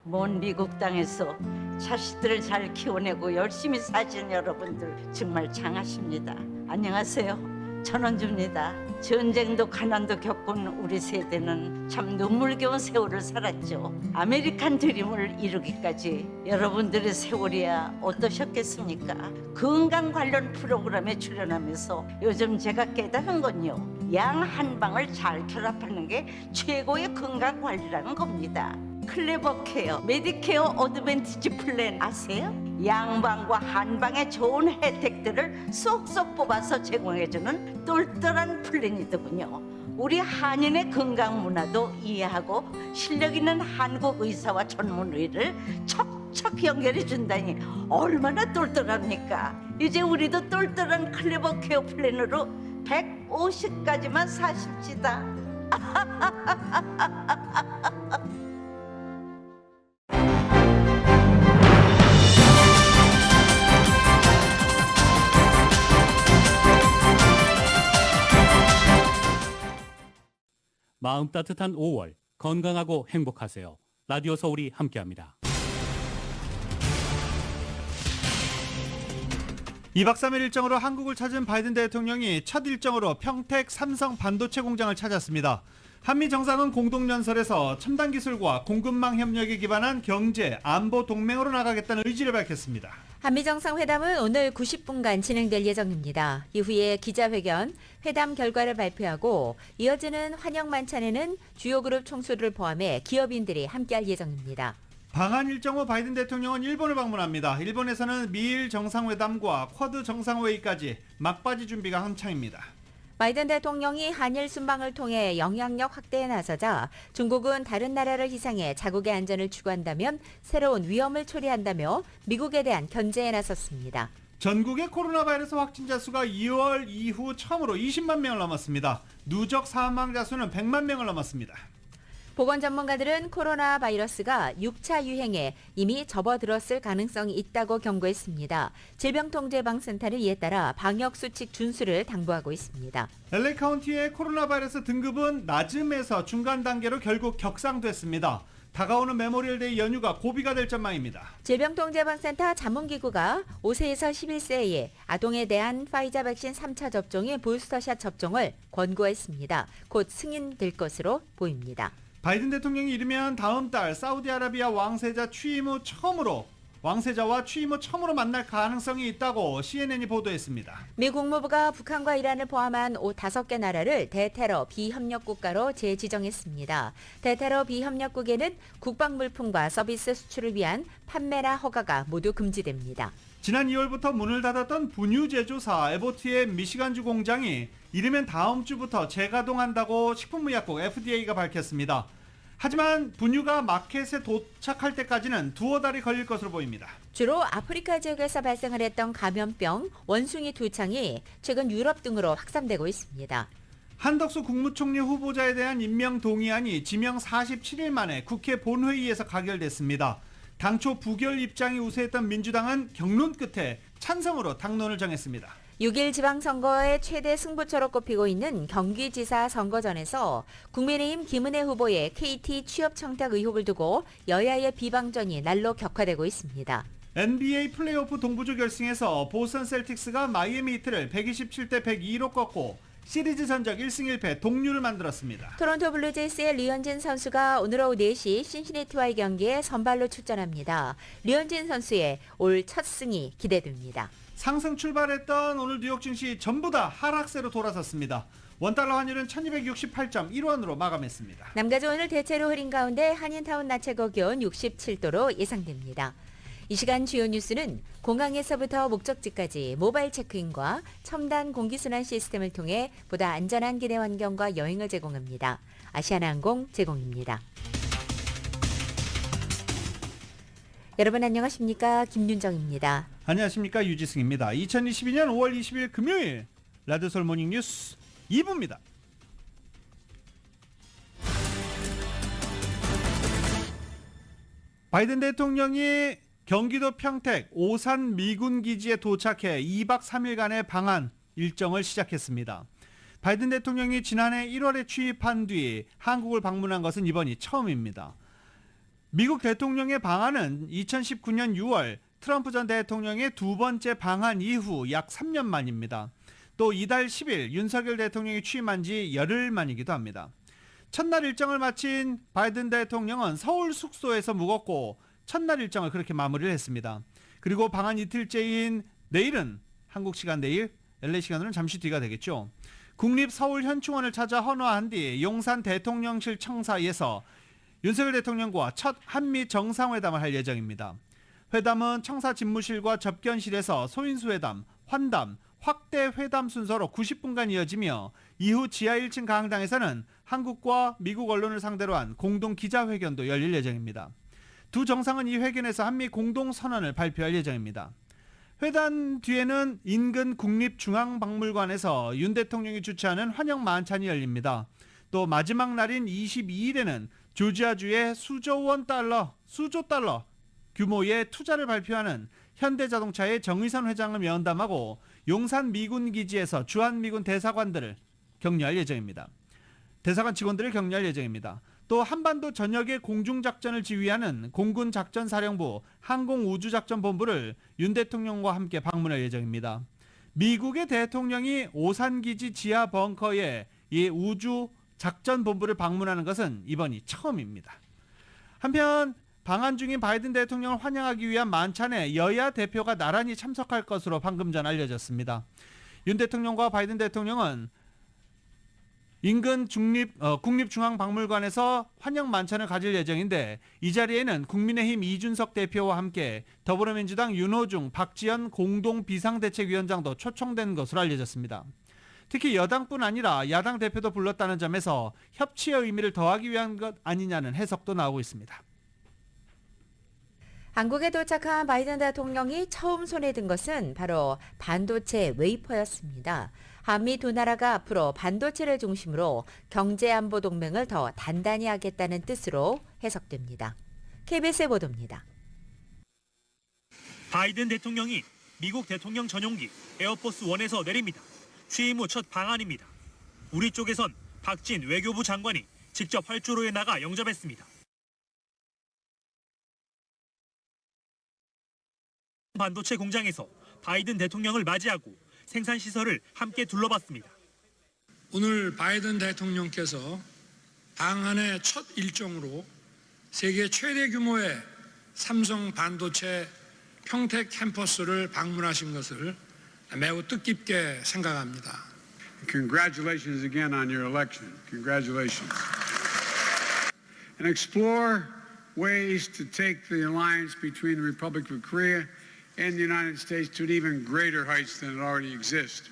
먼 미국 땅에서 자식들을 잘 키워내고 열심히 사신 여러분들 정말 장하십니다. 안녕하세요. 전원주입니다. 전쟁도 가난도 겪은 우리 세대는 참 눈물겨운 세월을 살았죠. 아메리칸 드림을 이루기까지 여러분들의 세월이야 어떠셨겠습니까? 건강 관련 프로그램에 출연하면서 요즘 제가 깨달은 건요, 양 한 방을 잘 결합하는 게 최고의 건강 관리라는 겁니다. 클레버 케어, 메디케어 어드밴티지 플랜 아세요? 양방과 한방의 좋은 혜택들을 쏙쏙 뽑아서 제공해주는 똘똘한 플랜이더군요. 우리 한인의 건강 문화도 이해하고 실력 있는 한국 의사와 전문의를 척척 연결해 준다니 얼마나 똘똘합니까? 이제 우리도 똘똘한 클레버 케어 플랜으로 150까지만 사십시다. 마음 따뜻한 5월, 건강하고 행복하세요. 라디오 서울이 함께합니다. 2박 3일 일정으로 한국을 찾은 바이든 대통령이 첫 일정으로 평택 삼성 반도체 공장을 찾았습니다. 한미 정상은 공동연설에서 첨단 기술과 공급망 협력에 기반한 경제, 안보 동맹으로 나가겠다는 의지를 밝혔습니다. 한미정상회담은 오늘 90분간 진행될 예정입니다. 이후에 기자회견, 회담 결과를 발표하고 이어지는 환영 만찬에는 주요 그룹 총수를 포함해 기업인들이 함께할 예정입니다. 방한 일정 후 바이든 대통령은 일본을 방문합니다. 일본에서는 미일 정상회담과 쿼드 정상회의까지 막바지 준비가 한창입니다. 바이든 대통령이 한일 순방을 통해 영향력 확대에 나서자 중국은 다른 나라를 희생해 자국의 안전을 추구한다면 새로운 위험을 초래한다며 미국에 대한 견제에 나섰습니다. 전국의 코로나 바이러스 확진자 수가 2월 이후 처음으로 20만 명을 넘었습니다. 누적 사망자 수는 100만 명을 넘었습니다. 보건 전문가들은 코로나 바이러스가 6차 유행에 이미 접어들었을 가능성이 있다고 경고했습니다. 질병통제예방센터는 이에 따라 방역수칙 준수를 당부하고 있습니다. LA 카운티의 코로나 바이러스 등급은 낮음에서 중간 단계로 결국 격상됐습니다. 다가오는 메모리얼데이 연휴가 고비가 될 전망입니다. 질병통제예방센터 자문기구가 5세에서 11세의 아동에 대한 파이자 백신 3차 접종의 부스터샷 접종을 권고했습니다. 곧 승인될 것으로 보입니다. 바이든 대통령이 이르면 다음 달 사우디아라비아 왕세자와 취임 후 처음으로 만날 가능성이 있다고 CNN이 보도했습니다. 미 국무부가 북한과 이란을 포함한 5개 나라를 대테러 비협력국가로 재지정했습니다. 대테러 비협력국에는 국방물품과 서비스 수출을 위한 판매나 허가가 모두 금지됩니다. 지난 2월부터 문을 닫았던 분유 제조사 에보트의 미시간주 공장이 이르면 다음 주부터 재가동한다고 식품의약국 FDA가 밝혔습니다. 하지만 분유가 마켓에 도착할 때까지는 두어 달이 걸릴 것으로 보입니다. 주로 아프리카 지역에서 발생을 했던 감염병 원숭이 두창이 최근 유럽 등으로 확산되고 있습니다. 한덕수 국무총리 후보자에 대한 임명 동의안이 지명 47일 만에 국회 본회의에서 가결됐습니다. 당초 부결 입장이 우세했던 민주당은 경론 끝에 찬성으로 당론을 정했습니다. 6일 지방선거의 최대 승부처로 꼽히고 있는 경기지사 선거전에서 국민의힘 김은혜 후보의 KT 취업 청탁 의혹을 두고 여야의 비방전이 날로 격화되고 있습니다. NBA 플레이오프 동부조 결승에서 보스턴 셀틱스가 마이애미 히트를 127대 102로 꺾고 시리즈 전적 1승 1패 동률을 만들었습니다. 토론토 블루제이스의 류현진 선수가 오늘 오후 4시 신시내티와의 경기에 선발로 출전합니다. 류현진 선수의 올 첫 승이 기대됩니다. 상승 출발했던 오늘 뉴욕 증시 전부 다 하락세로 돌아섰습니다. 원달러 환율은 1268.1원으로 마감했습니다. 남가주 오늘 대체로 흐린 가운데 한인타운 낮 최고 기온 67도로 예상됩니다. 이 시간 주요 뉴스는 공항에서부터 목적지까지 모바일 체크인과 첨단 공기순환 시스템을 통해 보다 안전한 기내 환경과 여행을 제공합니다. 아시아나항공 제공입니다. 여러분 안녕하십니까? 김윤정입니다. 안녕하십니까? 유지승입니다. 2022년 5월 20일 금요일 라디오서울 모닝뉴스 2부입니다. 바이든 대통령이 경기도 평택 오산 미군 기지에 도착해 2박 3일간의 방한 일정을 시작했습니다. 바이든 대통령이 지난해 1월에 취입한 뒤 한국을 방문한 것은 이번이 처음입니다. 미국 대통령의 방한은 2019년 6월 트럼프 전 대통령의 두 번째 방한 이후 약 3년 만입니다. 또 이달 10일 윤석열 대통령이 취임한 지 열흘 만이기도 합니다. 첫날 일정을 마친 바이든 대통령은 서울 숙소에서 묵었고 첫날 일정을 그렇게 마무리를 했습니다. 그리고 방한 이틀째인 내일은 한국 시간 내일, LA 시간으로는 잠시 뒤가 되겠죠. 국립 서울 현충원을 찾아 헌화한 뒤 용산 대통령실 청사에서 윤석열 대통령과 첫 한미 정상회담을 할 예정입니다. 회담은 청사 집무실과 접견실에서 소인수회담, 환담, 확대 회담 순서로 90분간 이어지며 이후 지하 1층 강당에서는 한국과 미국 언론을 상대로 한 공동 기자회견도 열릴 예정입니다. 두 정상은 이 회견에서 한미 공동선언을 발표할 예정입니다. 회담 뒤에는 인근 국립중앙박물관에서 윤 대통령이 주최하는 환영 만찬이 열립니다. 또 마지막 날인 22일에는 조지아주의 수조 달러 규모의 투자를 발표하는 현대자동차의 정의선 회장을 면담하고 용산 미군 기지에서 주한미군 대사관 직원들을 격려할 예정입니다. 또 한반도 전역의 공중작전을 지휘하는 공군작전사령부 항공우주작전본부를 윤 대통령과 함께 방문할 예정입니다. 미국의 대통령이 오산기지 지하 벙커에 이 우주작전본부를 방문하는 것은 이번이 처음입니다. 한편 방한 중인 바이든 대통령을 환영하기 위한 만찬에 여야 대표가 나란히 참석할 것으로 방금 전 알려졌습니다. 윤 대통령과 바이든 대통령은 인근 국립중앙박물관에서 환영 만찬을 가질 예정인데 이 자리에는 국민의힘 이준석 대표와 함께 더불어민주당 윤호중, 박지원 공동 비상대책위원장도 초청된 것으로 알려졌습니다. 특히 여당뿐 아니라 야당 대표도 불렀다는 점에서 협치의 의미를 더하기 위한 것 아니냐는 해석도 나오고 있습니다. 한국에 도착한 바이든 대통령이 처음 손에 든 것은 바로 반도체 웨이퍼였습니다. 한미 두 나라가 앞으로 반도체를 중심으로 경제안보 동맹을 더 단단히 하겠다는 뜻으로 해석됩니다. KBS의 보도입니다. 바이든 대통령이 미국 대통령 전용기 에어포스 1에서 내립니다. 취임 후 첫 방한입니다. 우리 쪽에선 박진 외교부 장관이 직접 활주로에 나가 영접했습니다. 반도체 공장에서 바이든 대통령을 맞이하고 생산시설을 함께 둘러봤습니다. 오늘 바이든 대통령께서 방한의 첫 일정으로 세계 최대 규모의 삼성 반도체 평택 캠퍼스를 방문하신 것을 매우 뜻깊게 생각합니다. Congratulations again on your election. Congratulations. And explore ways to take the alliance between the Republic of Korea and the United States to even greater heights than it already exists.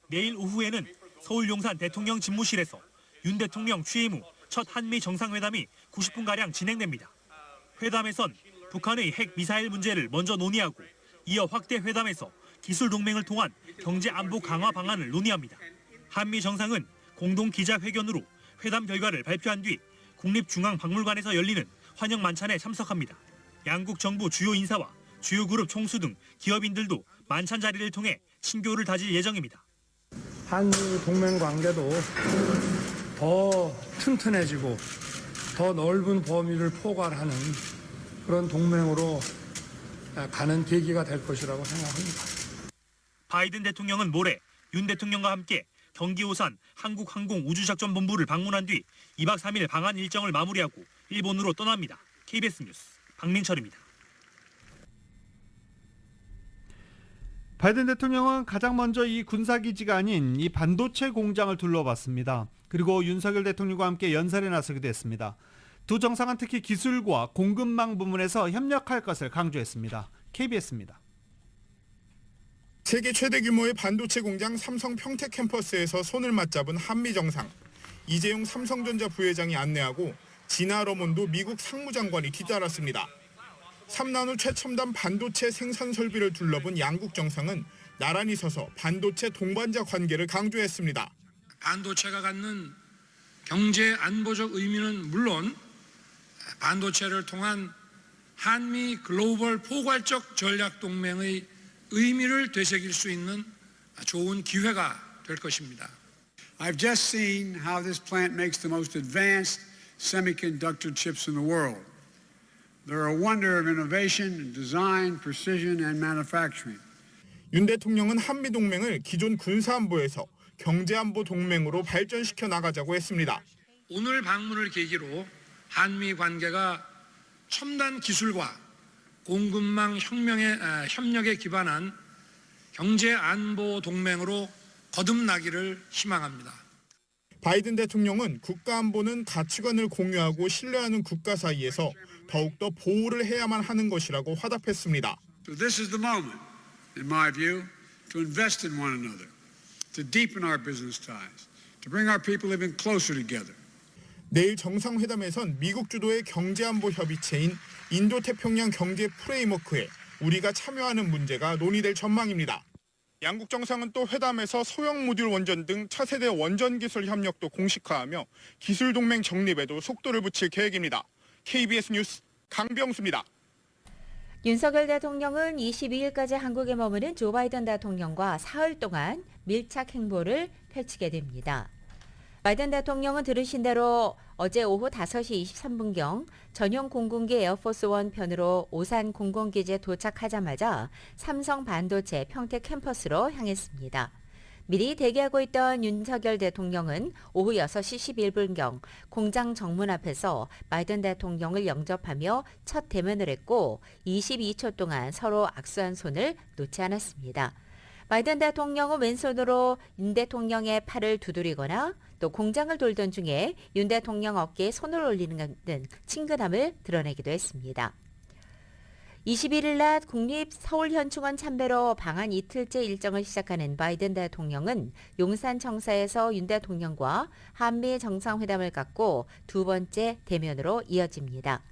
내일 오후에는 서울 용산 대통령 집무실에서 윤 대통령 취임 후 첫 한미 정상회담이 90분가량 진행됩니다. 회담에선 북한의 핵 미사일 문제를 먼저 논의하고 이어 확대 회담에서 기술 동맹을 통한 경제 안보 강화 방안을 논의합니다. 한미 정상은 공동 기자회견으로 회담 결과를 발표한 뒤 국립중앙박물관에서 열리는 환영 만찬에 참석합니다. 양국 정부 주요 인사와 주요 그룹 총수 등 기업인들도 만찬 자리를 통해 친교를 다질 예정입니다. 한미 동맹 관계도 더 튼튼해지고 더 넓은 범위를 포괄하는 그런 동맹으로 가는 계기가 될 것이라고 생각합니다. 바이든 대통령은 모레 윤 대통령과 함께 경기 오산 한국항공우주작전본부를 방문한 뒤 2박 3일 방한 일정을 마무리하고 일본으로 떠납니다. KBS 뉴스 박민철입니다. 바이든 대통령은 가장 먼저 이 군사기지가 아닌 이 반도체 공장을 둘러봤습니다. 그리고 윤석열 대통령과 함께 연설에 나서기도 했습니다. 두 정상은 특히 기술과 공급망 부문에서 협력할 것을 강조했습니다. KBS입니다. 세계 최대 규모의 반도체 공장 삼성 평택 캠퍼스에서 손을 맞잡은 한미 정상. 이재용 삼성전자 부회장이 안내하고 진아 러몬도 미국 상무장관이 뒤따랐습니다. 3나노 최첨단 반도체 생산 설비를 둘러본 양국 정상은 나란히 서서 반도체 동반자 관계를 강조했습니다. 반도체가 갖는 경제 안보적 의미는 물론 반도체를 통한 한미 글로벌 포괄적 전략 동맹의 의미를 되새길 수 있는 좋은 기회가 될 것입니다. I've just seen how this plant makes the most advanced semiconductor chips in the world. They're a wonder of innovation, design, precision, and manufacturing. 윤 대통령은 한미동맹을 기존 군사안보에서 경제안보 동맹으로 발전시켜 나가자고 했습니다. 오늘 방문을 계기로 한미 관계가 첨단 기술과 공급망 협력에 기반한 경제 안보 동맹으로 거듭나기를 희망합니다. 바이든 대통령은 국가안보는 가치관을 공유하고 신뢰하는 국가 사이에서 더욱더 보호를 해야만 하는 것이라고 화답했습니다. So this is the moment, in my view, to invest in one another, to deepen our business ties, to bring our people even closer together. 내일 정상회담에선 미국 주도의 경제안보 협의체인 인도태평양 경제 프레임워크에 우리가 참여하는 문제가 논의될 전망입니다. 양국 정상은 또 회담에서 소형 모듈 원전 등 차세대 원전 기술 협력도 공식화하며 기술 동맹 정립에도 속도를 붙일 계획입니다. KBS 뉴스 강병수입니다. 윤석열 대통령은 22일까지 한국에 머무는 조 바이든 대통령과 사흘 동안 밀착 행보를 펼치게 됩니다. 바이든 대통령은 들으신 대로 어제 오후 5시 23분경 전용 공군기 에어포스 원 편으로 오산 공군기지에 도착하자마자 삼성 반도체 평택 캠퍼스로 향했습니다. 미리 대기하고 있던 윤석열 대통령은 오후 6시 11분경 공장 정문 앞에서 바이든 대통령을 영접하며 첫 대면을 했고 22초 동안 서로 악수한 손을 놓지 않았습니다. 바이든 대통령은 왼손으로 윤 대통령의 팔을 두드리거나 또 공장을 돌던 중에 윤 대통령 어깨에 손을 올리는 등 친근함을 드러내기도 했습니다. 21일 낮 국립 서울현충원 참배로 방한 이틀째 일정을 시작하는 바이든 대통령은 용산 청사에서 윤 대통령과 한미 정상회담을 갖고 두 번째 대면으로 이어집니다.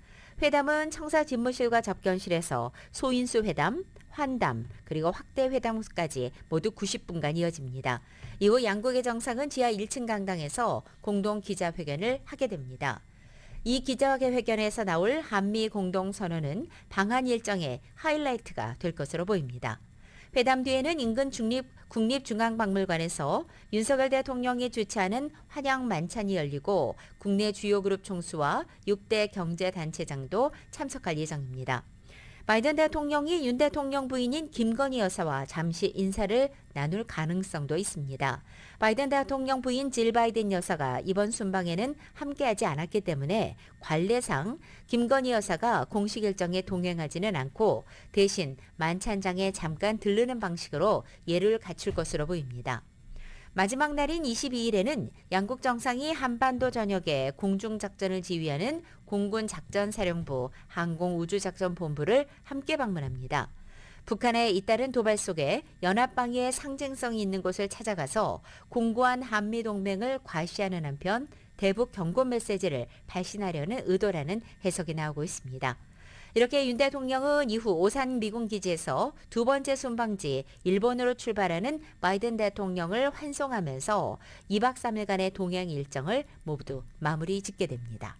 회담은 청사 집무실과 접견실에서 소인수 회담, 환담, 그리고 확대 회담까지 모두 90분간 이어집니다. 이후 양국의 정상은 지하 1층 강당에서 공동 기자회견을 하게 됩니다. 이 기자회견에서 나올 한미 공동선언은 방한 일정의 하이라이트가 될 것으로 보입니다. 회담 뒤에는 인근 국립중앙박물관에서 윤석열 대통령이 주최하는 환영 만찬이 열리고 국내 주요 그룹 총수와 6대 경제단체장도 참석할 예정입니다. 바이든 대통령이 윤 대통령 부인인 김건희 여사와 잠시 인사를 나눌 가능성도 있습니다. 바이든 대통령 부인 질 바이든 여사가 이번 순방에는 함께하지 않았기 때문에 관례상 김건희 여사가 공식 일정에 동행하지는 않고 대신 만찬장에 잠깐 들르는 방식으로 예를 갖출 것으로 보입니다. 마지막 날인 22일에는 양국 정상이 한반도 전역에 공중작전을 지휘하는 공군작전사령부 항공우주작전본부를 함께 방문합니다. 북한의 잇따른 도발 속에 연합방위의 상징성이 있는 곳을 찾아가서 공고한 한미동맹을 과시하는 한편 대북 경고 메시지를 발신하려는 의도라는 해석이 나오고 있습니다. 이렇게 윤 대통령은 이후 오산 미군기지에서 두 번째 순방지 일본으로 출발하는 바이든 대통령을 환송하면서 2박 3일간의 동행 일정을 모두 마무리 짓게 됩니다.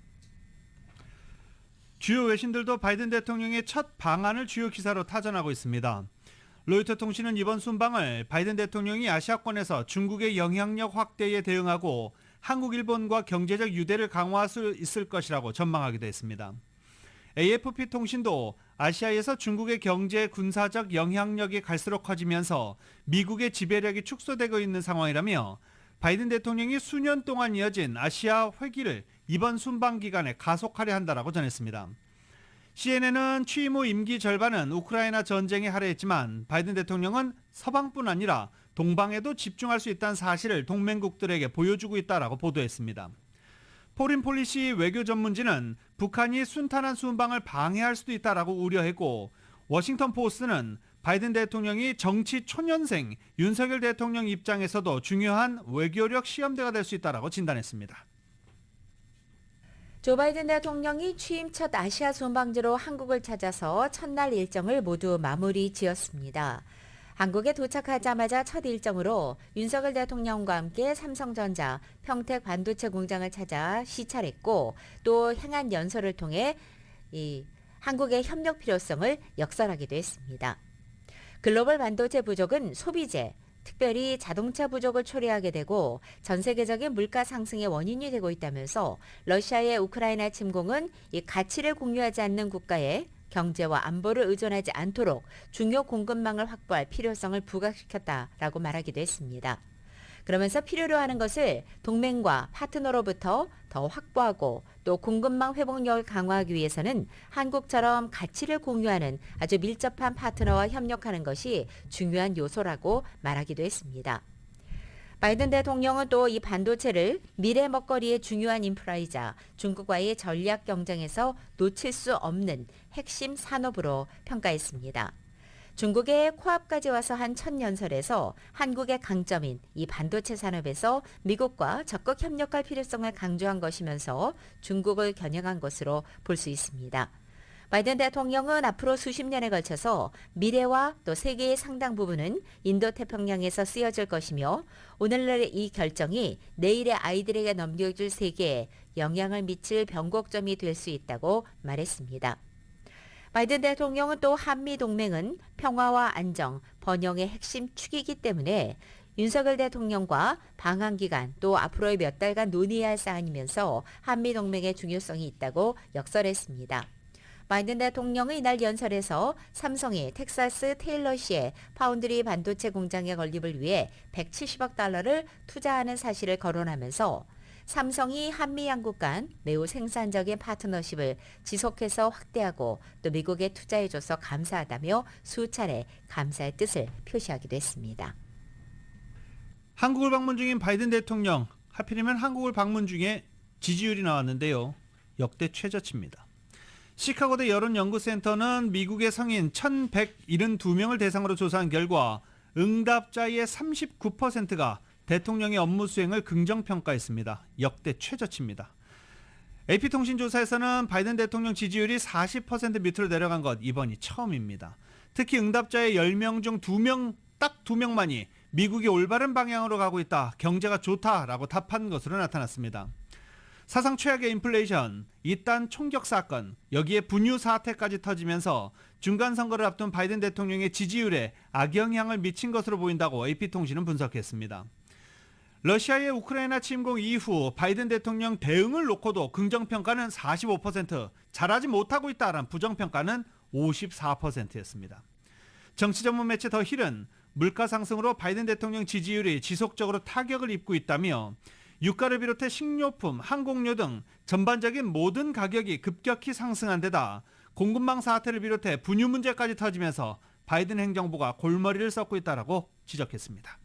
주요 외신들도 바이든 대통령의 첫 방한을 주요 기사로 타전하고 있습니다. 로이터 통신은 이번 순방을 바이든 대통령이 아시아권에서 중국의 영향력 확대에 대응하고 한국, 일본과 경제적 유대를 강화할 수 있을 것이라고 전망하기도 했습니다. AFP 통신도 아시아에서 중국의 경제 군사적 영향력이 갈수록 커지면서 미국의 지배력이 축소되고 있는 상황이라며 바이든 대통령이 수년 동안 이어진 아시아 회기를 이번 순방 기간에 가속하려 한다라고 전했습니다. CNN은 취임 후 임기 절반은 우크라이나 전쟁에 할애했지만 바이든 대통령은 서방뿐 아니라 동방에도 집중할 수 있다는 사실을 동맹국들에게 보여주고 있다라고 보도했습니다. 포린폴리시 외교 전문지는 북한이 순탄한 순방을 방해할 수도 있다라고 우려했고, 워싱턴 포스트는 바이든 대통령이 정치 초년생 윤석열 대통령 입장에서도 중요한 외교력 시험대가 될 수 있다라고 진단했습니다. 조 바이든 대통령이 취임 첫 아시아 순방지로 한국을 찾아서 첫날 일정을 모두 마무리 지었습니다. 한국에 도착하자마자 첫 일정으로 윤석열 대통령과 함께 삼성전자 평택 반도체 공장을 찾아 시찰했고 또 향한 연설을 통해 한국의 협력 필요성을 역설하기도 했습니다. 글로벌 반도체 부족은 소비재, 특별히 자동차 부족을 초래하게 되고 전 세계적인 물가 상승의 원인이 되고 있다면서 러시아의 우크라이나 침공은 이 가치를 공유하지 않는 국가에 경제와 안보를 의존하지 않도록 중요 공급망을 확보할 필요성을 부각시켰다라고 말하기도 했습니다. 그러면서 필요로 하는 것을 동맹과 파트너로부터 더 확보하고 또 공급망 회복력을 강화하기 위해서는 한국처럼 가치를 공유하는 아주 밀접한 파트너와 협력하는 것이 중요한 요소라고 말하기도 했습니다. 바이든 대통령은 또 이 반도체를 미래 먹거리의 중요한 인프라이자 중국과의 전략 경쟁에서 놓칠 수 없는 핵심 산업으로 평가했습니다. 중국의 코앞까지 와서 한 첫 연설에서 한국의 강점인 이 반도체 산업에서 미국과 적극 협력할 필요성을 강조한 것이면서 중국을 겨냥한 것으로 볼 수 있습니다. 바이든 대통령은 앞으로 수십 년에 걸쳐서 미래와 또 세계의 상당 부분은 인도태평양에서 쓰여질 것이며 오늘날의 이 결정이 내일의 아이들에게 넘겨줄 세계에 영향을 미칠 변곡점이 될 수 있다고 말했습니다. 바이든 대통령은 또 한미동맹은 평화와 안정, 번영의 핵심 축이기 때문에 윤석열 대통령과 방한기간 또 앞으로의 몇 달간 논의해야 할 사안이면서 한미동맹의 중요성이 있다고 역설했습니다. 바이든 대통령은 이날 연설에서 삼성이 텍사스 테일러시의 파운드리 반도체 공장의 건립을 위해 170억 달러를 투자하는 사실을 거론하면서 삼성이 한미 양국 간 매우 생산적인 파트너십을 지속해서 확대하고 또 미국에 투자해줘서 감사하다며 수차례 감사의 뜻을 표시하기도 했습니다. 한국을 방문 중인 바이든 대통령, 하필이면 한국을 방문 중에 지지율이 나왔는데요. 역대 최저치입니다. 시카고대 여론연구센터는 미국의 성인 1,172명을 대상으로 조사한 결과 응답자의 39%가 대통령의 업무 수행을 긍정평가했습니다. 역대 최저치입니다. AP통신 조사에서는 바이든 대통령 지지율이 40% 밑으로 내려간 것 이번이 처음입니다. 특히 응답자의 10명 중 2명, 딱 2명만이 미국이 올바른 방향으로 가고 있다, 경제가 좋다라고 답한 것으로 나타났습니다. 사상 최악의 인플레이션, 이딴 총격 사건, 여기에 분유 사태까지 터지면서 중간선거를 앞둔 바이든 대통령의 지지율에 악영향을 미친 것으로 보인다고 AP통신은 분석했습니다. 러시아의 우크라이나 침공 이후 바이든 대통령 대응을 놓고도 긍정평가는 45%, 잘하지 못하고 있다라는 부정평가는 54%였습니다. 정치 전문 매체 더 힐은 물가 상승으로 바이든 대통령 지지율이 지속적으로 타격을 입고 있다며 유가를 비롯해 식료품, 항공료 등 전반적인 모든 가격이 급격히 상승한 데다 공급망 사태를 비롯해 분유 문제까지 터지면서 바이든 행정부가 골머리를 썩고 있다라고 지적했습니다.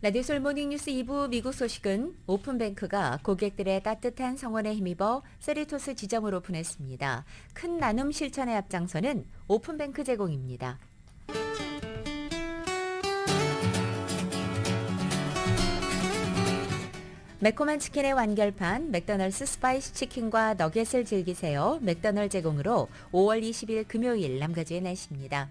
라디오솔 모닝뉴스 2부 미국 소식은 오픈뱅크가 고객들의 따뜻한 성원에 힘입어 세리토스 지점을 오픈했습니다. 큰 나눔 실천의 앞장서는 오픈뱅크 제공입니다. 매콤한 치킨의 완결판 맥도널드 스파이시 치킨과 너겟을 즐기세요. 맥도널드 제공으로 5월 20일 금요일 남가주의 날씨입니다.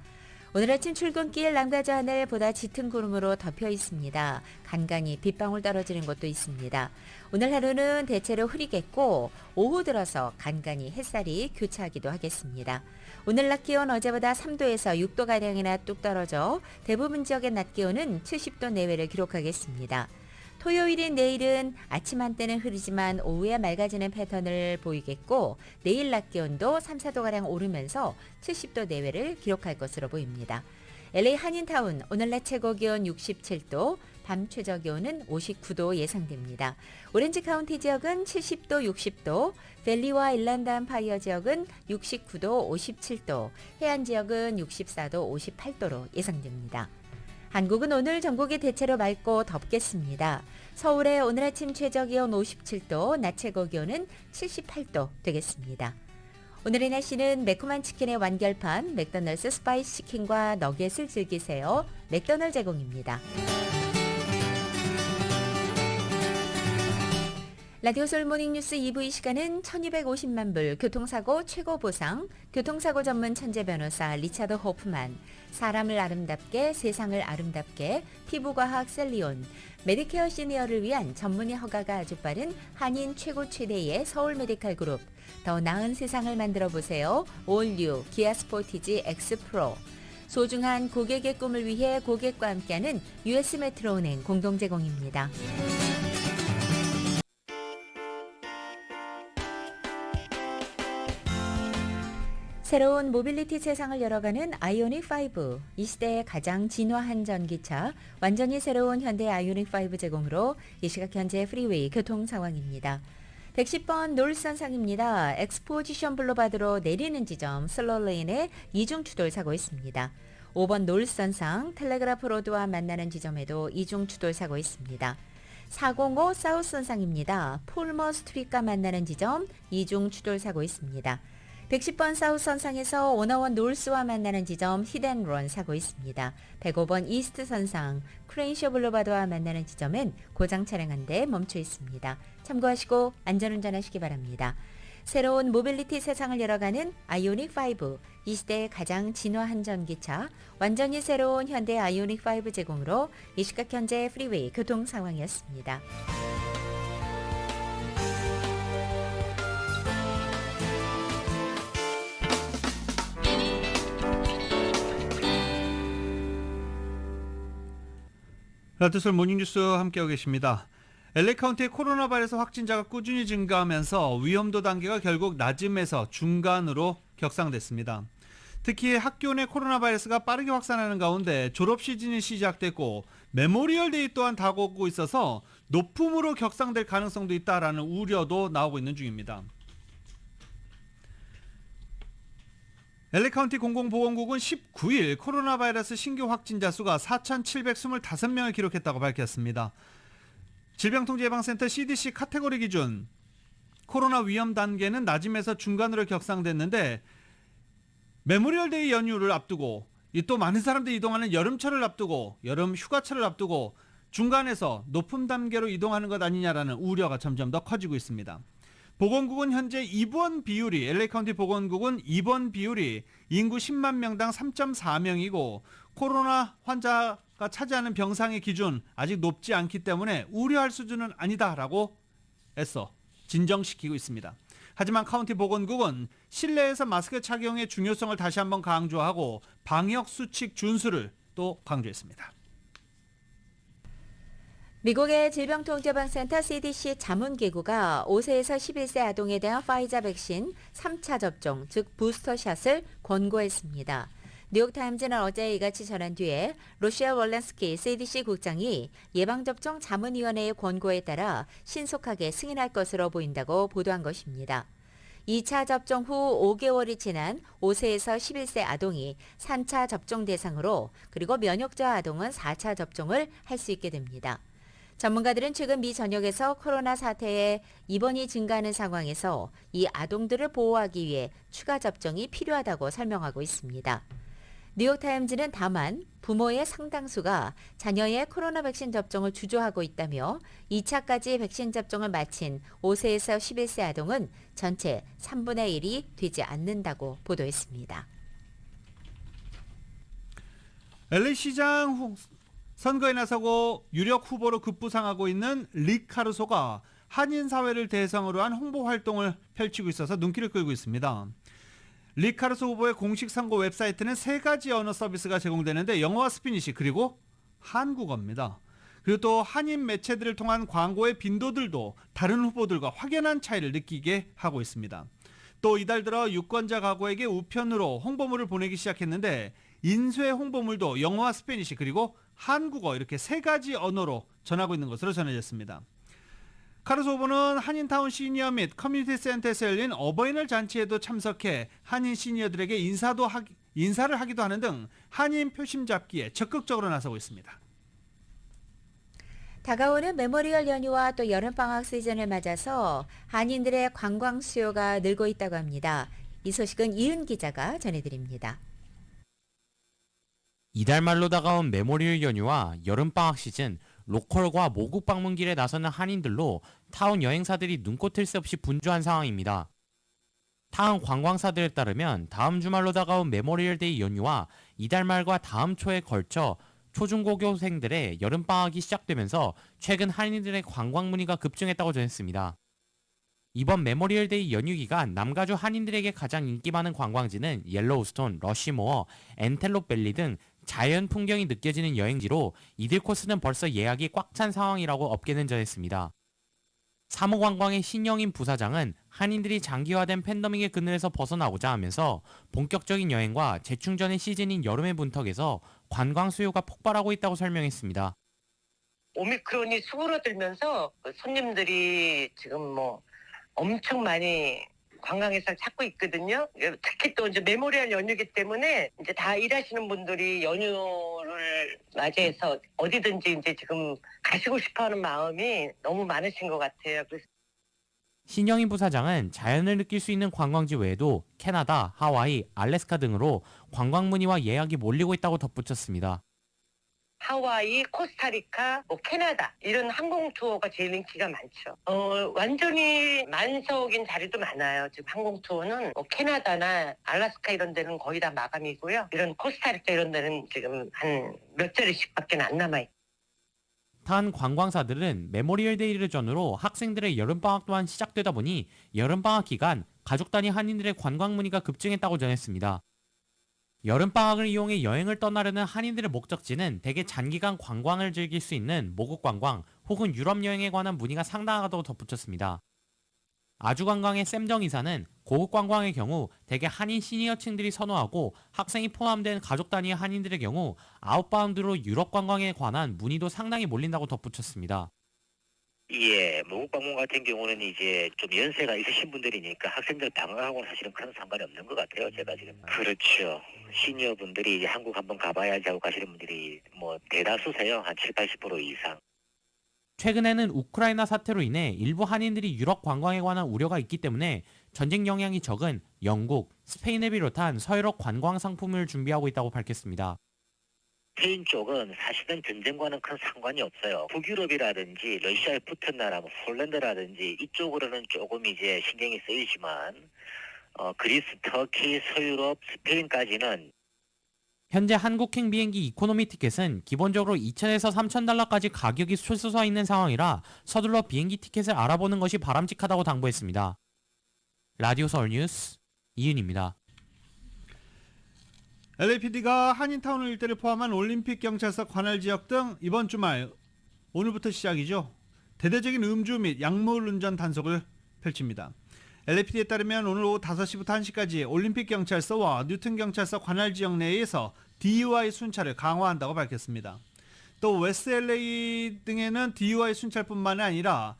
오늘 아침 출근길 남가주 하늘 보다 짙은 구름으로 덮여 있습니다. 간간히 빗방울 떨어지는 곳도 있습니다. 오늘 하루는 대체로 흐리겠고 오후 들어서 간간히 햇살이 교차하기도 하겠습니다. 오늘 낮 기온 어제보다 3도에서 6도가량이나 뚝 떨어져 대부분 지역의 낮 기온은 70도 내외를 기록하겠습니다. 토요일인 내일은 아침 한때는 흐리지만 오후에 맑아지는 패턴을 보이겠고 내일 낮 기온도 3, 4도가량 오르면서 70도 내외를 기록할 것으로 보입니다. LA 한인타운 오늘 낮 최고 기온 67도, 밤 최저 기온은 59도 예상됩니다. 오렌지 카운티 지역은 70도, 60도, 밸리와 일란드 암파이어 지역은 69도, 57도, 해안 지역은 64도, 58도로 예상됩니다. 한국은 오늘 전국이 대체로 맑고 덥겠습니다. 서울의 오늘 아침 최저기온 57도, 낮 최고기온은 78도 되겠습니다. 오늘의 날씨는 매콤한 치킨의 완결판 맥도널드 스파이시 치킨과 너겟을 즐기세요. 맥도널드 제공입니다. 라디오솔 모닝뉴스 2부 이 시간은 1250만 불 교통사고 최고 보상, 교통사고 전문 천재 변호사 리차드 호프만, 사람을 아름답게 세상을 아름답게 피부과학 셀리온, 메디케어 시니어를 위한 전문의 허가가 아주 빠른 한인 최고 최대의 서울 메디칼 그룹, 더 나은 세상을 만들어 보세요. 올뉴 기아 스포티지 X 프로, 소중한 고객의 꿈을 위해 고객과 함께하는 US 메트로은행 공동 제공입니다. 새로운 모빌리티 세상을 열어가는 아이오닉5. 이 시대의 가장 진화한 전기차, 완전히 새로운 현대 아이오닉5 제공으로 이 시각 현재 프리웨이 교통 상황입니다. 110번 노을선상입니다. 엑스포지션 블루바드로 내리는 지점 슬로레인에 이중 추돌 사고 있습니다. 5번 노을선상 텔레그라프 로드와 만나는 지점에도 이중 추돌 사고 있습니다. 405 사우선상입니다. 폴머 스트릿과 만나는 지점 이중 추돌 사고 있습니다. 110번 사우선상에서 오나원 노을스와 만나는 지점 히덴런 사고 있습니다. 105번 이스트 선상 크레인쇼 블루바드와 만나는 지점엔 고장 차량 한 대 멈춰 있습니다. 참고하시고 안전운전하시기 바랍니다. 새로운 모빌리티 세상을 열어가는 아이오닉5. 이 시대의 가장 진화한 전기차, 완전히 새로운 현대 아이오닉5 제공으로 이 시각 현재 프리웨이 교통 상황이었습니다. 라디오솔 모닝뉴스 함께하고 계십니다. LA 카운티의 코로나 바이러스 확진자가 꾸준히 증가하면서 위험도 단계가 결국 낮음에서 중간으로 격상됐습니다. 특히 학교 내 코로나 바이러스가 빠르게 확산하는 가운데 졸업 시즌이 시작됐고 메모리얼 데이 또한 다가오고 있어서 높음으로 격상될 가능성도 있다라는 우려도 나오고 있는 중입니다. LA 카운티 공공보건국은 19일 코로나 바이러스 신규 확진자 수가 4,725명을 기록했다고 밝혔습니다. 질병통제예방센터 CDC 카테고리 기준 코로나 위험 단계는 낮음에서 중간으로 격상됐는데 메모리얼 데이 연휴를 앞두고 또 많은 사람들이 이동하는 여름철을 앞두고 여름 휴가철을 앞두고 중간에서 높은 단계로 이동하는 것 아니냐라는 우려가 점점 더 커지고 있습니다. 보건국은 현재 입원 비율이 LA 카운티 보건국은 입원 비율이 인구 10만 명당 3.4명이고 코로나 환자가 차지하는 병상의 기준 아직 높지 않기 때문에 우려할 수준은 아니다라고 애써 진정시키고 있습니다. 하지만 카운티 보건국은 실내에서 마스크 착용의 중요성을 다시 한번 강조하고 방역 수칙 준수를 또 강조했습니다. 미국의 질병통제예방센터 CDC 자문기구가 5세에서 11세 아동에 대한 파이자 백신 3차 접종, 즉 부스터샷을 권고했습니다. 뉴욕타임즈는 어제 이같이 전한 뒤에 로시아 월렌스키 CDC 국장이 예방접종 자문위원회의 권고에 따라 신속하게 승인할 것으로 보인다고 보도한 것입니다. 2차 접종 후 5개월이 지난 5세에서 11세 아동이 3차 접종 대상으로 그리고 면역저하 아동은 4차 접종을 할 수 있게 됩니다. 전문가들은 최근 미 전역에서 코로나 사태에 입원이 증가하는 상황에서 이 아동들을 보호하기 위해 추가 접종이 필요하다고 설명하고 있습니다. 뉴욕타임즈는 다만 부모의 상당수가 자녀의 코로나 백신 접종을 주저하고 있다며 2차까지 백신 접종을 마친 5세에서 11세 아동은 전체 3분의 1이 되지 않는다고 보도했습니다. LA 시장 선거에 나서고 유력 후보로 급부상하고 있는 릭 카루소가 한인 사회를 대상으로 한 홍보 활동을 펼치고 있어서 눈길을 끌고 있습니다. 릭 카루소 후보의 공식 선거 웹사이트는 3가지 언어 서비스가 제공되는데 영어와 스페니시 그리고 한국어입니다. 그리고 또 한인 매체들을 통한 광고의 빈도들도 다른 후보들과 확연한 차이를 느끼게 하고 있습니다. 또 이달 들어 유권자 가구에게 우편으로 홍보물을 보내기 시작했는데 인쇄 홍보물도 영어와 스페니시 그리고 한국어 이렇게 3가지 언어로 전하고 있는 것으로 전해졌습니다. 카루소 후보는 한인타운 시니어 및 커뮤니티 센터에서 열린 어버이날 잔치에도 참석해 한인 시니어들에게 인사를 하기도 하는 등 한인 표심 잡기에 적극적으로 나서고 있습니다. 다가오는 메모리얼 연휴와 또 여름방학 시즌을 맞아서 한인들의 관광 수요가 늘고 있다고 합니다. 이 소식은 이은 기자가 전해드립니다. 이달 말로 다가온 메모리얼 연휴와 여름방학 시즌, 로컬과 모국 방문길에 나서는 한인들로 타운 여행사들이 눈코 뜰 새 없이 분주한 상황입니다. 타운 관광사들에 따르면 다음 주말로 다가온 메모리얼 데이 연휴와 이달 말과 다음 초에 걸쳐 초중고교생들의 여름방학이 시작되면서 최근 한인들의 관광 문의가 급증했다고 전했습니다. 이번 메모리얼데이 연휴 기간 남가주 한인들에게 가장 인기 많은 관광지는 옐로우스톤, 러시모어, 엔텔롭밸리 등 자연 풍경이 느껴지는 여행지로 이들 코스는 벌써 예약이 꽉 찬 상황이라고 업계는 전했습니다. 사무관광의 신영인 부사장은 한인들이 장기화된 팬데믹의 그늘에서 벗어나고자 하면서 본격적인 여행과 재충전의 시즌인 여름의 문턱에서 관광 수요가 폭발하고 있다고 설명했습니다. 오미크론이 수그러들면서 손님들이 지금 뭐 엄청 많이 관광에서 찾고 있거든요. 특히 또 이제 메모리얼 연휴기 때문에 이제 다 일하시는 분들이 연휴를 맞이해서 어디든지 이제 지금 가시고 싶어하는 마음이 너무 많으신 것 같아요. 그래서 신영인 부사장은 자연을 느낄 수 있는 관광지 외에도 캐나다, 하와이, 알래스카 등으로 관광 문의와 예약이 몰리고 있다고 덧붙였습니다. 하와이, 코스타리카, 뭐 캐나다 이런 항공 투어가 제일 인기가 많죠. 완전히 만석인 자리도 많아요. 지금 항공 투어는 뭐 캐나다나 알래스카 이런 데는 거의 다 마감이고요. 이런 코스타리카 이런 데는 지금 한 몇 자리씩밖에 안 남아 있고. 단 관광사들은 메모리얼데이를 전후로 학생들의 여름방학 또한 시작되다 보니 여름방학 기간 가족 단위 한인들의 관광 문의가 급증했다고 전했습니다. 여름방학을 이용해 여행을 떠나려는 한인들의 목적지는 대개 장기간 관광을 즐길 수 있는 모국 관광 혹은 유럽 여행에 관한 문의가 상당하다고 덧붙였습니다. 아주관광의 샘정 이사는 고급 관광의 경우 대개 한인 시니어층들이 선호하고 학생이 포함된 가족 단위의 한인들의 경우 아웃바운드로 유럽 관광에 관한 문의도 상당히 몰린다고 덧붙였습니다. 예, 모국 방문 같은 경우는 이제 좀 연세가 있으신 분들이니까 학생들 방학하고는 사실은 큰 상관이 없는 것 같아요. 제가 지금. 그렇죠. 시니어 분들이 이제 한국 한번 가봐야지 하고 가시는 분들이 뭐 대다수세요. 한 70-80% 이상. 최근에는 우크라이나 사태로 인해 일부 한인들이 유럽 관광에 관한 우려가 있기 때문에 전쟁 영향이 적은 영국, 스페인을 비롯한 서유럽 관광 상품을 준비하고 있다고 밝혔습니다. 스페인 쪽은 사실은 전쟁과는 큰 상관이 없어요. 북유럽이라든지 러시아에 붙은 나라, 뭐 폴란드라든지 이쪽으로는 조금 이제 신경이 쓰이지만 그리스, 터키, 서유럽, 스페인까지는 현재 한국행 비행기 이코노미 티켓은 기본적으로 2,000에서 3,000달러까지 가격이 솟아 있는 상황이라 서둘러 비행기 티켓을 알아보는 것이 바람직하다고 당부했습니다. 라디오 서울 뉴스 이윤입니다. LAPD가 한인타운 일대를 포함한 올림픽 경찰서 관할 지역 등 이번 주말 오늘부터 시작이죠. 대대적인 음주 및 약물 운전 단속을 펼칩니다. LAPD에 따르면 오늘 오후 5시부터 1시까지 올림픽 경찰서와 뉴튼 경찰서 관할 지역 내에서 DUI 순찰을 강화한다고 밝혔습니다. 또 웨스트 LA 등에는 DUI 순찰뿐만 아니라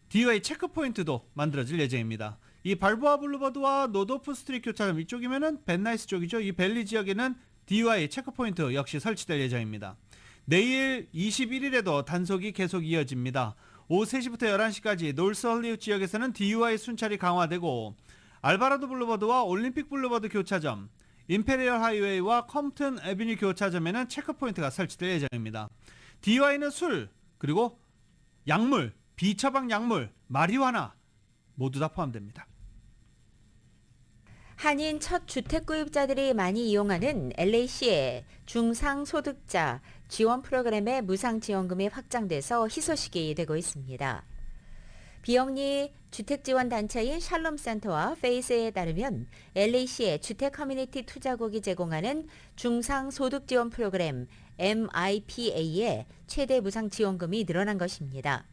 DUI 체크포인트도 만들어질 예정입니다. 이 발보아 블루버드와 노도프 스트리트 교차점 이쪽이면은 벤나이스 쪽이죠. 이 벨리 지역에는 DUI 체크포인트 역시 설치될 예정입니다. 내일 21일에도 단속이 계속 이어집니다. 오후 3시부터 11시까지 노스 헐리우드 지역에서는 DUI 순찰이 강화되고 알바라도 블루버드와 올림픽 블루버드 교차점, 임페리얼 하이웨이와 컴튼 애비뉴 교차점에는 체크포인트가 설치될 예정입니다. DUI는 술, 그리고 약물, 비처방 약물, 마리화나 모두 다 포함됩니다. 한인 첫 주택 구입자들이 많이 이용하는 LA시의 중상소득자 지원 프로그램의 무상지원금이 확장돼서 희소식이 되고 있습니다. 비영리 주택지원단체인 샬롬센터와 페이스에 따르면 LA시의 주택 커뮤니티 투자국이 제공하는 중상소득지원 프로그램 MIPA의 최대 무상지원금이 늘어난 것입니다.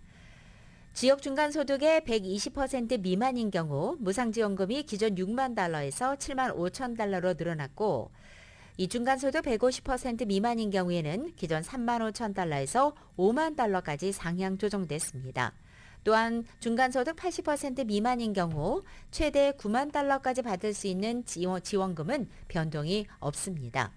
지역 중간소득의 120% 미만인 경우 무상지원금이 기존 6만 달러에서 7만 5천 달러로 늘어났고 이 중간소득 150% 미만인 경우에는 기존 3만 5천 달러에서 5만 달러까지 상향 조정됐습니다. 또한 중간소득 80% 미만인 경우 최대 9만 달러까지 받을 수 있는 지원금은 변동이 없습니다.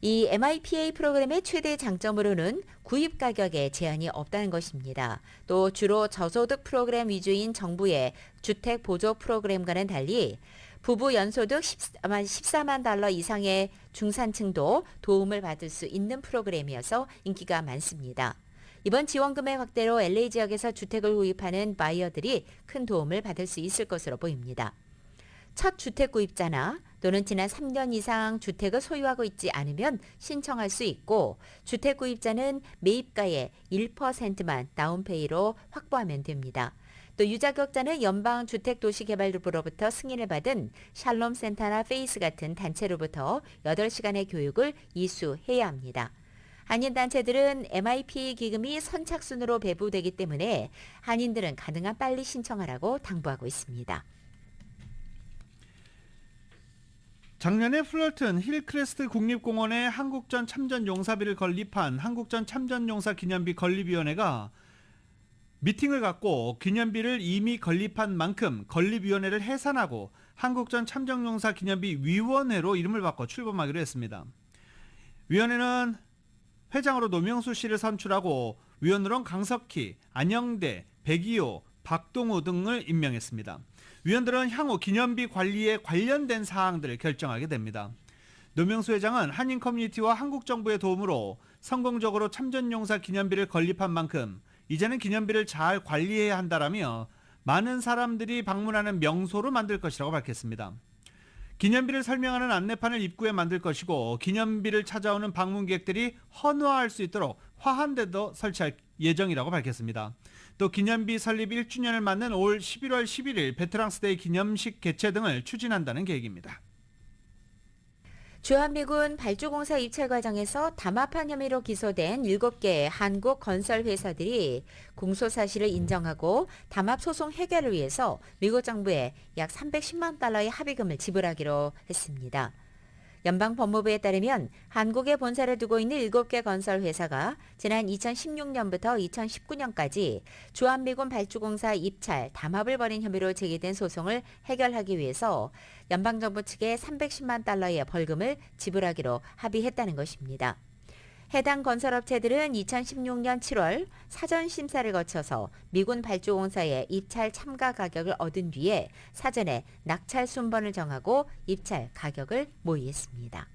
이 MIPA 프로그램의 최대 장점으로는 구입 가격에 제한이 없다는 것입니다. 또 주로 저소득 프로그램 위주인 정부의 주택 보조 프로그램과는 달리 부부 연소득 14만 달러 이상의 중산층도 도움을 받을 수 있는 프로그램이어서 인기가 많습니다. 이번 지원금의 확대로 LA 지역에서 주택을 구입하는 바이어들이 큰 도움을 받을 수 있을 것으로 보입니다. 첫 주택 구입자나 또는 지난 3년 이상 주택을 소유하고 있지 않으면 신청할 수 있고 주택 구입자는 매입가의 1%만 다운페이로 확보하면 됩니다. 또 유자격자는 연방주택도시개발부로부터 승인을 받은 샬롬센터나 페이스 같은 단체로부터 8시간의 교육을 이수해야 합니다. 한인단체들은 MIP 기금이 선착순으로 배부되기 때문에 한인들은 가능한 빨리 신청하라고 당부하고 있습니다. 작년에 플러튼 힐크레스트 국립공원에 한국전 참전용사비를 건립한 한국전 참전용사 기념비 건립위원회가 미팅을 갖고 기념비를 이미 건립한 만큼 건립위원회를 해산하고 한국전 참전용사 기념비 위원회로 이름을 바꿔 출범하기로 했습니다. 위원회는 회장으로 노명수 씨를 선출하고 위원으로는 강석희, 안영대, 백이호, 박동우 등을 임명했습니다. 위원들은 향후 기념비 관리에 관련된 사항들을 결정하게 됩니다. 노명수 회장은 한인 커뮤니티와 한국 정부의 도움으로 성공적으로 참전용사 기념비를 건립한 만큼 이제는 기념비를 잘 관리해야 한다라며 많은 사람들이 방문하는 명소로 만들 것이라고 밝혔습니다. 기념비를 설명하는 안내판을 입구에 만들 것이고 기념비를 찾아오는 방문객들이 헌화할 수 있도록 화환대도 설치할 예정이라고 밝혔습니다. 또 기념비 설립 1주년을 맞는 올 11월 11일 베테랑스데이 기념식 개최 등을 추진한다는 계획입니다. 주한미군 발주공사 입찰 과정에서 담합한 혐의로 기소된 7개 한국 건설 회사들이 공소 사실을 인정하고 담합 소송 해결을 위해서 미국 정부에 약 310만 달러의 합의금을 지불하기로 했습니다. 연방법무부에 따르면 한국에 본사를 두고 있는 7개 건설 회사가 지난 2016년부터 2019년까지 주한미군 발주공사 입찰, 담합을 벌인 혐의로 제기된 소송을 해결하기 위해서 연방정부 측에 310만 달러의 벌금을 지불하기로 합의했다는 것입니다. 해당 건설업체들은 2016년 7월 사전 심사를 거쳐서 미군 발주공사의 입찰 참가 가격을 얻은 뒤에 사전에 낙찰 순번을 정하고 입찰 가격을 모의했습니다.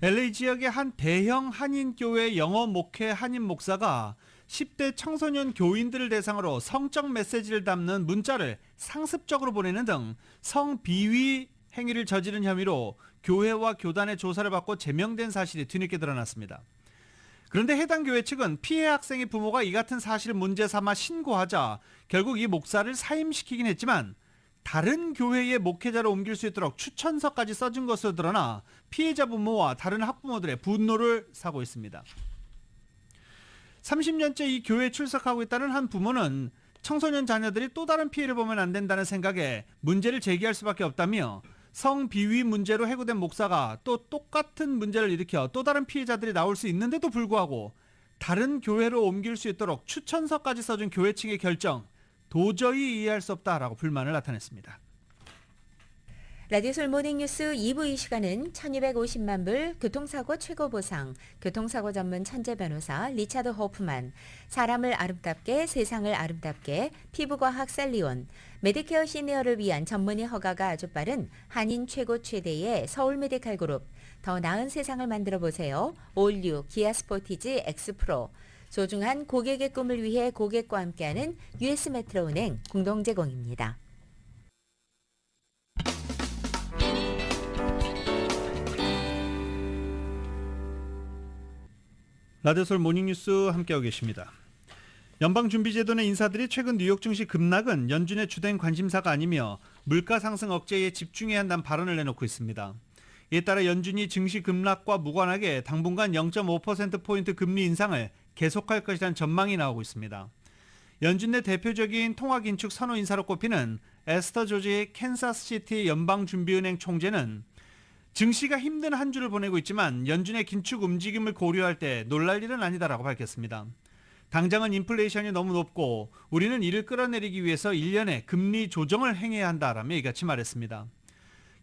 LA 지역의 한 대형 한인교회 영어 목회 한인 목사가 10대 청소년 교인들을 대상으로 성적 메시지를 담는 문자를 상습적으로 보내는 등 성비위 행위를 저지른 혐의로 교회와 교단의 조사를 받고 제명된 사실이 뒤늦게 드러났습니다. 그런데 해당 교회 측은 피해 학생의 부모가 이 같은 사실을 문제 삼아 신고하자 결국 이 목사를 사임시키긴 했지만 다른 교회의 목회자로 옮길 수 있도록 추천서까지 써준 것으로 드러나 피해자 부모와 다른 학부모들의 분노를 사고 있습니다. 30년째 이 교회에 출석하고 있다는 한 부모는 청소년 자녀들이 또 다른 피해를 보면 안 된다는 생각에 문제를 제기할 수밖에 없다며 성비위 문제로 해고된 목사가 또 똑같은 문제를 일으켜 또 다른 피해자들이 나올 수 있는데도 불구하고 다른 교회로 옮길 수 있도록 추천서까지 써준 교회 측의 결정 도저히 이해할 수 없다라고 불만을 나타냈습니다. 라디오솔 모닝뉴스 2부 이 시간은 1250만 불 교통사고 최고보상, 교통사고 전문 천재 변호사 리차드 호프만, 사람을 아름답게 세상을 아름답게 피부과학 셀리온, 메디케어 시니어를 위한 전문의 허가가 아주 빠른 한인 최고 최대의 서울 메디칼 그룹, 더 나은 세상을 만들어 보세요. 올류 기아 스포티지 X 프로, 소중한 고객의 꿈을 위해 고객과 함께하는 US 메트로은행 공동 제공입니다. 라디오솔 모닝뉴스 함께하고 계십니다. 연방준비제도 내 인사들이 최근 뉴욕 증시 급락은 연준의 주된 관심사가 아니며 물가 상승 억제에 집중해야 한다는 발언을 내놓고 있습니다. 이에 따라 연준이 증시 급락과 무관하게 당분간 0.5%포인트 금리 인상을 계속할 것이라는 전망이 나오고 있습니다. 연준 내 대표적인 통화긴축 선호 인사로 꼽히는 에스터 조지 캔사스시티 연방준비은행 총재는 증시가 힘든 한 주를 보내고 있지만 연준의 긴축 움직임을 고려할 때 놀랄 일은 아니다라고 밝혔습니다. 당장은 인플레이션이 너무 높고 우리는 이를 끌어내리기 위해서 1년에 금리 조정을 행해야 한다라며 이같이 말했습니다.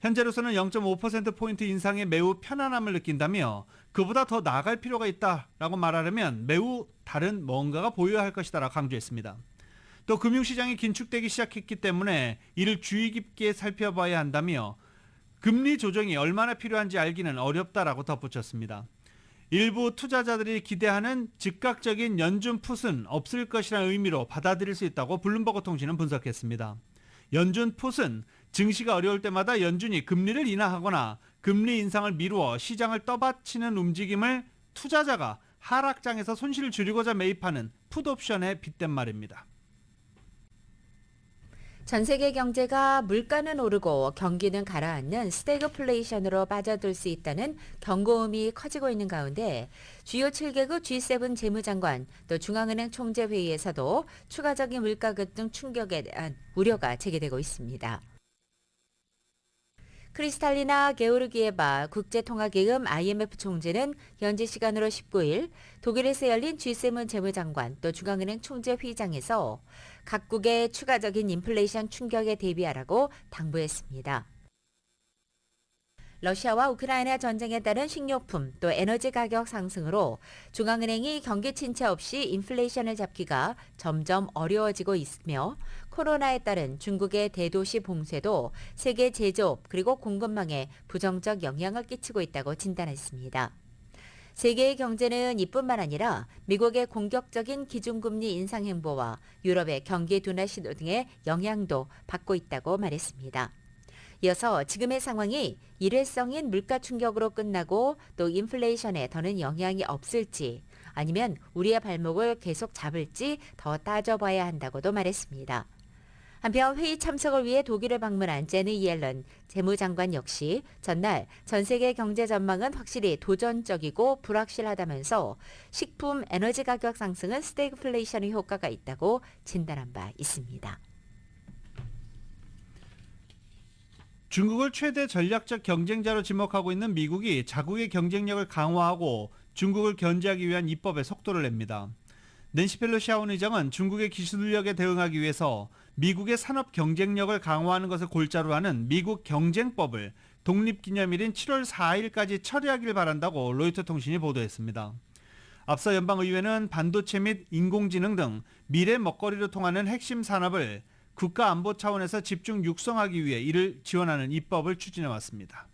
현재로서는 0.5%포인트 인상에 매우 편안함을 느낀다며 그보다 더 나아갈 필요가 있다라고 말하려면 매우 다른 뭔가가 보여야 할 것이다라고 강조했습니다. 또 금융시장이 긴축되기 시작했기 때문에 이를 주의 깊게 살펴봐야 한다며 금리 조정이 얼마나 필요한지 알기는 어렵다라고 덧붙였습니다. 일부 투자자들이 기대하는 즉각적인 연준 풋은 없을 것이라는 의미로 받아들일 수 있다고 블룸버그 통신은 분석했습니다. 연준 풋은 증시가 어려울 때마다 연준이 금리를 인하하거나 금리 인상을 미루어 시장을 떠받치는 움직임을 투자자가 하락장에서 손실을 줄이고자 매입하는 풋옵션에 빗댄 말입니다. 전 세계 경제가 물가는 오르고 경기는 가라앉는 스태그플레이션으로 빠져들 수 있다는 경고음이 커지고 있는 가운데 주요 7개국 G7 재무장관 또 중앙은행 총재회의에서도 추가적인 물가 급등 충격에 대한 우려가 제기되고 있습니다. 크리스탈리나 게오르기에바 국제통화기금 IMF 총재는 현지 시간으로 19일 독일에서 열린 G7 재무장관 또 중앙은행 총재회의장에서 각국의 추가적인 인플레이션 충격에 대비하라고 당부했습니다. 러시아와 우크라이나 전쟁에 따른 식료품 또 에너지 가격 상승으로 중앙은행이 경기 침체 없이 인플레이션을 잡기가 점점 어려워지고 있으며 코로나에 따른 중국의 대도시 봉쇄도 세계 제조업 그리고 공급망에 부정적 영향을 끼치고 있다고 진단했습니다. 세계의 경제는 이뿐만 아니라 미국의 공격적인 기준금리 인상 행보와 유럽의 경기 둔화 시도 등의 영향도 받고 있다고 말했습니다. 이어서 지금의 상황이 일회성인 물가 충격으로 끝나고 또 인플레이션에 더는 영향이 없을지 아니면 우리의 발목을 계속 잡을지 더 따져봐야 한다고도 말했습니다. 한편 회의 참석을 위해 독일을 방문한 제니 옐런 재무장관 역시 전날 전 세계 경제 전망은 확실히 도전적이고 불확실하다면서 식품, 에너지 가격 상승은 스태그플레이션의 효과가 있다고 진단한 바 있습니다. 중국을 최대 전략적 경쟁자로 지목하고 있는 미국이 자국의 경쟁력을 강화하고 중국을 견제하기 위한 입법에 속도를 냅니다. 낸시 펠로시 하원 의장은 중국의 기술력에 대응하기 위해서 미국의 산업 경쟁력을 강화하는 것을 골자로 하는 미국 경쟁법을 독립기념일인 7월 4일까지 처리하길 바란다고 로이터 통신이 보도했습니다. 앞서 연방의회는 반도체 및 인공지능 등 미래 먹거리로 통하는 핵심 산업을 국가 안보 차원에서 집중 육성하기 위해 이를 지원하는 입법을 추진해 왔습니다.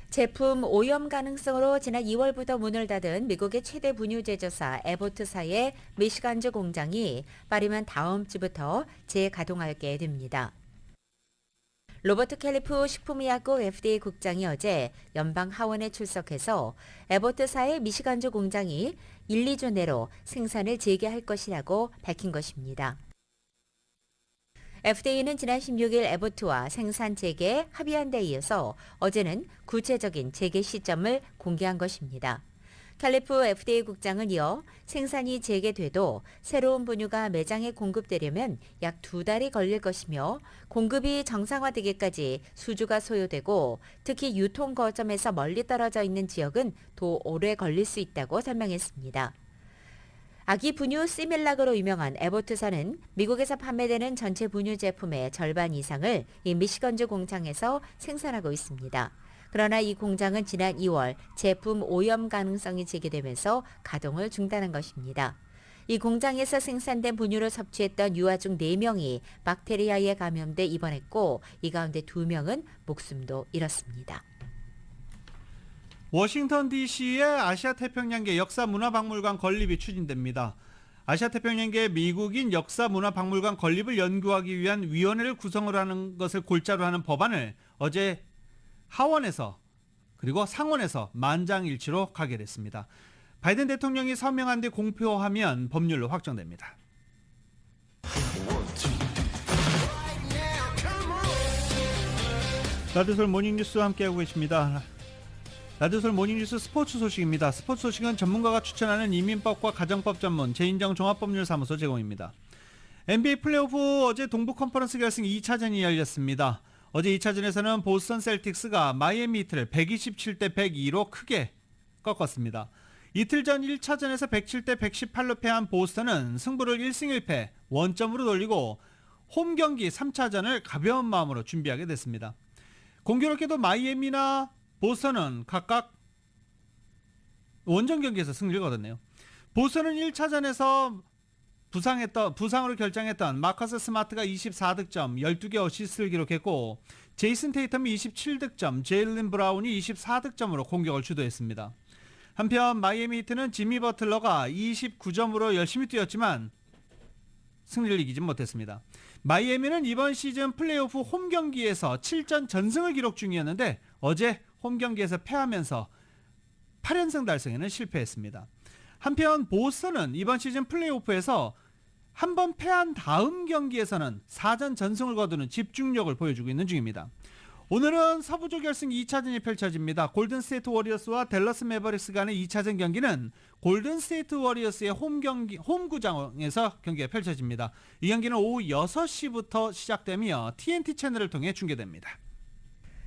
제품 오염 가능성으로 지난 2월부터 문을 닫은 미국의 최대 분유 제조사 에보트사의 미시간주 공장이 빠르면 다음 주부터 재가동하게 됩니다. 로버트 캘리프 식품의약국 FDA 국장이 어제 연방 하원에 출석해서 에보트사의 미시간주 공장이 1, 2주 내로 생산을 재개할 것이라고 밝힌 것입니다. FDA는 지난 16일 에보트와 생산 재개에 합의한 데 이어서 어제는 구체적인 재개 시점을 공개한 것입니다. 캘리프 FDA 국장은 이어 생산이 재개돼도 새로운 분유가 매장에 공급되려면 약 2달이 걸릴 것이며 공급이 정상화되기까지 수주가 소요되고 특히 유통 거점에서 멀리 떨어져 있는 지역은 더 오래 걸릴 수 있다고 설명했습니다. 아기 분유 시밀락으로 유명한 에보트사는 미국에서 판매되는 전체 분유 제품의 절반 이상을 이 미시건주 공장에서 생산하고 있습니다. 그러나 이 공장은 지난 2월 제품 오염 가능성이 제기되면서 가동을 중단한 것입니다. 이 공장에서 생산된 분유를 섭취했던 유아중 4명이 박테리아에 감염돼 입원했고 이 가운데 2명은 목숨도 잃었습니다. 워싱턴 DC의 아시아태평양계 역사문화박물관 건립이 추진됩니다. 아시아태평양계 미국인 역사문화박물관 건립을 연구하기 위한 위원회를 구성을 하는 것을 골자로 하는 법안을 어제 하원에서 그리고 상원에서 만장일치로 가결했습니다. 바이든 대통령이 서명한 뒤 공표하면 법률로 확정됩니다. 라디오솔 모닝뉴스와 함께하고 계십니다. 라디오솔 모닝뉴스 스포츠 소식입니다. 스포츠 소식은 전문가가 추천하는 이민법과 가정법 전문 제인정 종합법률사무소 제공입니다. NBA 플레이오프 어제 동부 컨퍼런스 결승 2차전이 열렸습니다. 어제 2차전에서는 보스턴 셀틱스가 마이애미 히트를 127대 102로 크게 꺾었습니다. 이틀 전 1차전에서 107대 118로 패한 보스턴은 승부를 1승 1패 원점으로 돌리고 홈 경기 3차전을 가벼운 마음으로 준비하게 됐습니다. 공교롭게도 마이애미나 보스턴은 각각 원정 경기에서 승리를 거뒀네요. 보스턴은 1차전에서 부상으로 결장했던 마커스 스마트가 24득점, 12개 어시스트를 기록했고 제이슨 테이텀이 27득점, 제일린 브라운이 24득점으로 공격을 주도했습니다. 한편 마이애미 히트는 지미 버틀러가 29점으로 열심히 뛰었지만 승리를 이기진 못했습니다. 마이애미는 이번 시즌 플레이오프 홈 경기에서 7전 전승을 기록 중이었는데 어제 홈 경기에서 패하면서 8연승 달성에는 실패했습니다. 한편 보스턴은 이번 시즌 플레이오프에서 한 번 패한 다음 경기에서는 4전 전승을 거두는 집중력을 보여주고 있는 중입니다. 오늘은 서부조 결승 2차전이 펼쳐집니다. 골든스테이트 워리어스와 댈러스 매버릭스 간의 2차전 경기는 골든스테이트 워리어스의 홈구장에서 경기가 펼쳐집니다. 이 경기는 오후 6시부터 시작되며 TNT 채널을 통해 중계됩니다.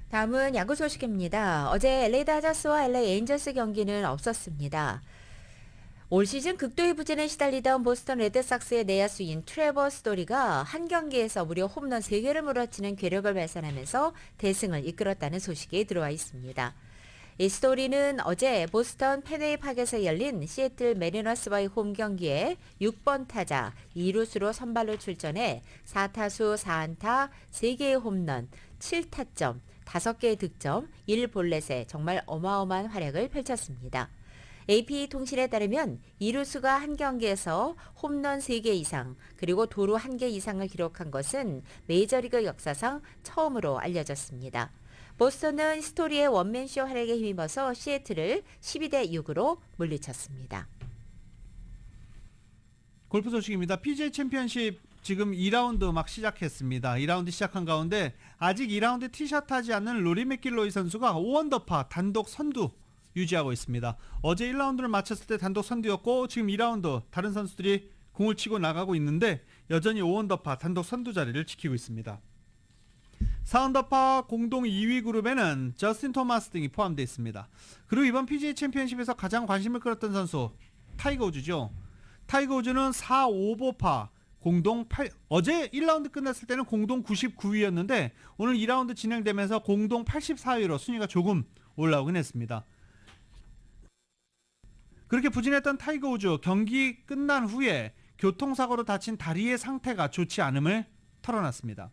다음은 야구 소식입니다. 어제 LA 다저스와 LA 엔젤스 경기는 없었습니다. 올 시즌 극도의 부진에 시달리던 보스턴 레드삭스의 내야수인 트레버 스토리가 한 경기에서 무려 홈런 3개를 몰아치는 괴력을 발산하면서 대승을 이끌었다는 소식이 들어와 있습니다. 이 스토리는 어제 보스턴 펜웨이 파크에서 열린 시애틀 메리너스와의 홈 경기에 6번 타자 2루수로 선발로 출전해 4타수 4안타 3개의 홈런 7타점 5개의 득점 1볼넷에 정말 어마어마한 활약을 펼쳤습니다. AP통신에 따르면 이루수가 한 경기에서 홈런 3개 이상 그리고 도루 1개 이상을 기록한 것은 메이저리그 역사상 처음으로 알려졌습니다. 보스턴은 스토리의 원맨쇼 활약에 힘입어서 시애틀을 12대6으로 물리쳤습니다. 골프 소식입니다. PGA 챔피언십 지금 2라운드 막 시작했습니다. 2라운드 시작한 가운데 아직 2라운드 티샷 하지 않는 로리 맥길로이 선수가 5언더파 단독 선두 유지하고 있습니다. 어제 1라운드를 마쳤을 때 단독 선두였고 지금 2라운드 다른 선수들이 공을 치고 나가고 있는데 여전히 5언더파 단독 선두 자리를 지키고 있습니다. 4언더파 공동 2위 그룹에는 저스틴 토마스 등이 포함되어 있습니다. 그리고 이번 PGA 챔피언십에서 가장 관심을 끌었던 선수 타이거 우즈죠. 타이거 우즈는 4, 5보파 공동 8, 어제 1라운드 끝났을 때는 공동 99위였는데 오늘 2라운드 진행되면서 공동 84위로 순위가 조금 올라오긴 했습니다. 그렇게 부진했던 타이거 우즈 경기 끝난 후에 교통사고로 다친 다리의 상태가 좋지 않음을 털어놨습니다.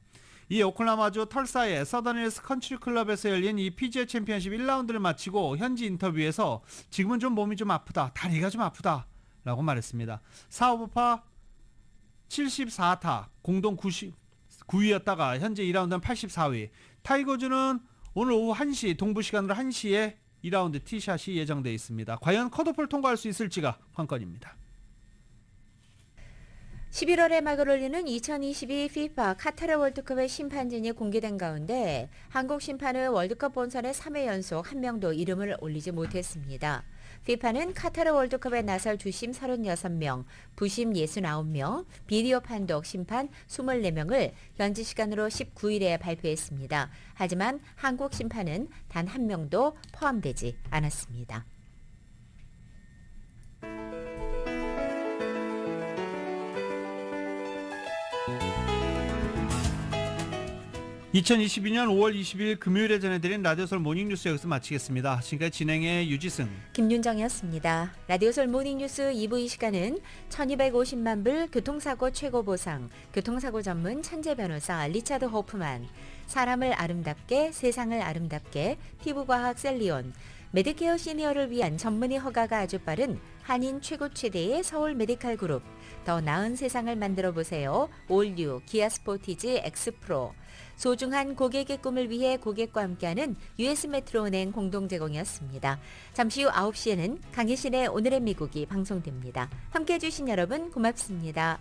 이 오클라호마주 털사의 서던힐스 컨트리 클럽에서 열린 이 PGA 챔피언십 1라운드를 마치고 현지 인터뷰에서 지금은 좀 몸이 좀 아프다, 다리가 좀 아프다 라고 말했습니다. 4오버파 74타 공동 99위였다가 현재 2라운드는 84위. 타이거 우즈는 오늘 오후 1시 동부 시간으로 1시에 2라운드 티샷이 예정되어 있습니다. 과연 컷오프를 통과할 수 있을지가 관건입니다. 11월에 막을 올리는 2022 FIFA 카타르 월드컵의 심판진이 공개된 가운데 한국 심판은 월드컵 본선에 3회 연속 한 명도 이름을 올리지 못했습니다. FIFA는 카타르 월드컵에 나설 주심 36명, 부심 69명, 비디오 판독 심판 24명을 현지 시간으로 19일에 발표했습니다. 하지만 한국 심판은 단 한 명도 포함되지 않았습니다. 2022년 5월 20일 금요일에 전해드린 라디오솔 모닝뉴스 여기서 마치겠습니다. 지금까지 진행의 유지승, 김윤정이었습니다. 라디오솔 모닝뉴스 2부 이 시간은 1250만 불 교통사고 최고 보상, 교통사고 전문 천재 변호사 리차드 호프만, 사람을 아름답게 세상을 아름답게 피부과학 셀리온, 메디케어 시니어를 위한 전문의 허가가 아주 빠른 한인 최고 최대의 서울 메디칼 그룹, 더 나은 세상을 만들어 보세요. 올뉴 기아 스포티지 X프로, 소중한 고객의 꿈을 위해 고객과 함께하는 US 메트로은행 공동 제공이었습니다. 잠시 후 9시에는 강희신의 오늘의 미국이 방송됩니다. 함께해 주신 여러분 고맙습니다.